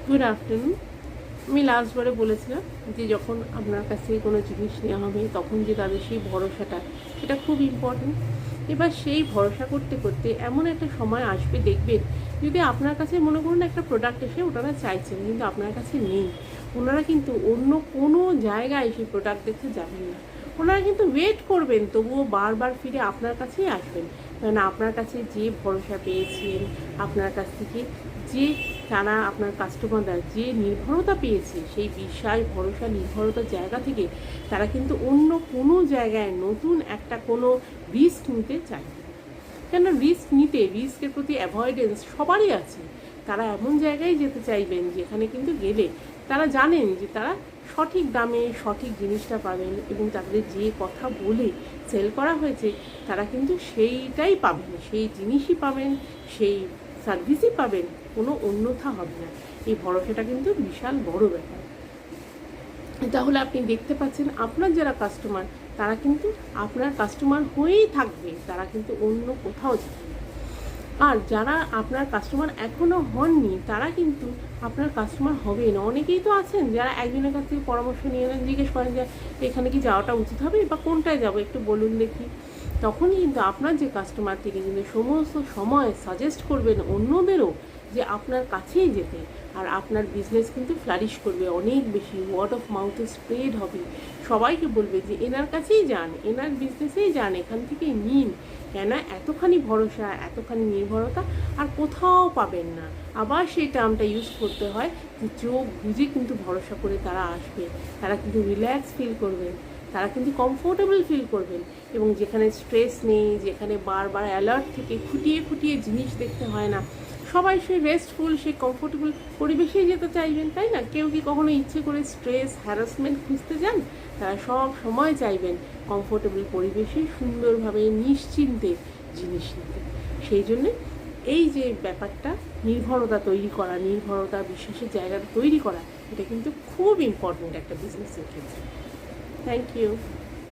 Good afternoon. আমি লাস্টবারে বলেছিলাম যে যখন আপনার কাছ থেকে কোনো জিনিস নেওয়া হবে তখন যে তাদের সেই ভরসাটা, সেটা খুব ইম্পর্টেন্ট। এবার সেই ভরসা করতে করতে এমন একটা সময় আসবে, দেখবেন যদি আপনার কাছে মনে করুন একটা প্রোডাক্ট এসে ওনারা চাইছেন কিন্তু আপনার কাছে নেই, ওনারা কিন্তু অন্য কোনো জায়গায় সেই প্রোডাক্ট দেখতে যাবেন না। ওনারা কিন্তু ওয়েট করবেন, তবুও বারবার ফিরে আপনার কাছেই আসবেন। কারণ আপনার কাছে যে ভরসা পেয়েছেন, আপনার কাছ থেকে যে তারা আপনার কাস্টমাররা যে নির্ভরতা পেয়েছে, সেই বিশ্বাস ভরসা নির্ভরতার জায়গা থেকে তারা কিন্তু অন্য কোনো জায়গায় নতুন একটা কোনো রিস্ক নিতে চায়। কেন রিস্ক নিতে, রিস্কের প্রতি অ্যাভয়েডেন্স সবারই আছে। তারা এমন জায়গায় যেতে চাইবেন যেখানে কিন্তু গেলে তারা জানেন যে তারা সঠিক দামে সঠিক জিনিসটা পাবেন, এবং তাদের যে কথা বলে সেল করা হয়েছে তারা কিন্তু সেইটাই পাবেন, সেই জিনিসই পাবেন, সেই সার্ভিসই পাবেন, কোনো অন্যথা হবে না। এই ভরসাটা কিন্তু বিশাল বড় ব্যাপার। তাহলে আপনি দেখতে পাচ্ছেন আপনার যারা কাস্টমার তারা কিন্তু আপনার কাস্টমার হয়েই থাকবে, তারা কিন্তু অন্য কোথাও যাবে না। আর যারা আপনার কাস্টমার এখনও হননি তারা কিন্তু আপনার কাস্টমার হবে না। অনেকেই তো আছেন যারা একজনের কাছ থেকে পরামর্শ নিয়ে নেন, জিজ্ঞেস করেন যে এখানে কি যাওয়াটা উচিত হবে বা কোনটায় যাবো একটু বলুন দেখি। তখনই কিন্তু আপনার যে কাস্টমার থেকে কিন্তু সমস্ত সময় সাজেস্ট করবেন অন্যদেরও যে আপনার কাছেই যেতে। আর আপনার বিজনেস কিন্তু ফ্লারিশ করবে অনেক বেশি, ওয়ার্ড অফ মাউথে স্প্রেড হবে। সবাইকে বলবে যে এনার কাছেই যান, এনার বিজনেসেই যান, এখান থেকেই নিন। কেন এতখানি ভরসা, এতখানি নির্ভরতা আর কোথাও পাবেন না। আবার সেই টার্মটা ইউজ করতে হয় যে চোখ বুঝে কিন্তু ভরসা করে তারা আসবে, তারা কিন্তু রিল্যাক্স ফিল করবেন, তারা কিন্তু কমফোর্টেবল ফিল করবেন। এবং যেখানে স্ট্রেস নেই, যেখানে বারবার অ্যালার্ট থেকে খুঁটিয়ে খুঁটিয়ে জিনিস দেখতে হয় না, সবাই সেই রেস্টফুল, সেই কমফোর্টেবল পরিবেশেই যেতে চাইবেন, তাই না? কেউ কি কখনো ইচ্ছে করে স্ট্রেস হ্যারাসমেন্ট খুঁজতে যান? তারা সব সময় চাইবেন কমফোর্টেবল পরিবেশে সুন্দরভাবে নিশ্চিন্তে জিনিস নিতে। সেই জন্যে এই যে ব্যাপারটা, নির্ভরতা তৈরি করা, নির্ভরতা বিশ্বাসের জায়গাটা তৈরি করা, এটা কিন্তু খুব ইম্পর্ট্যান্ট একটা বিজনেসের ক্ষেত্রে। Thank you.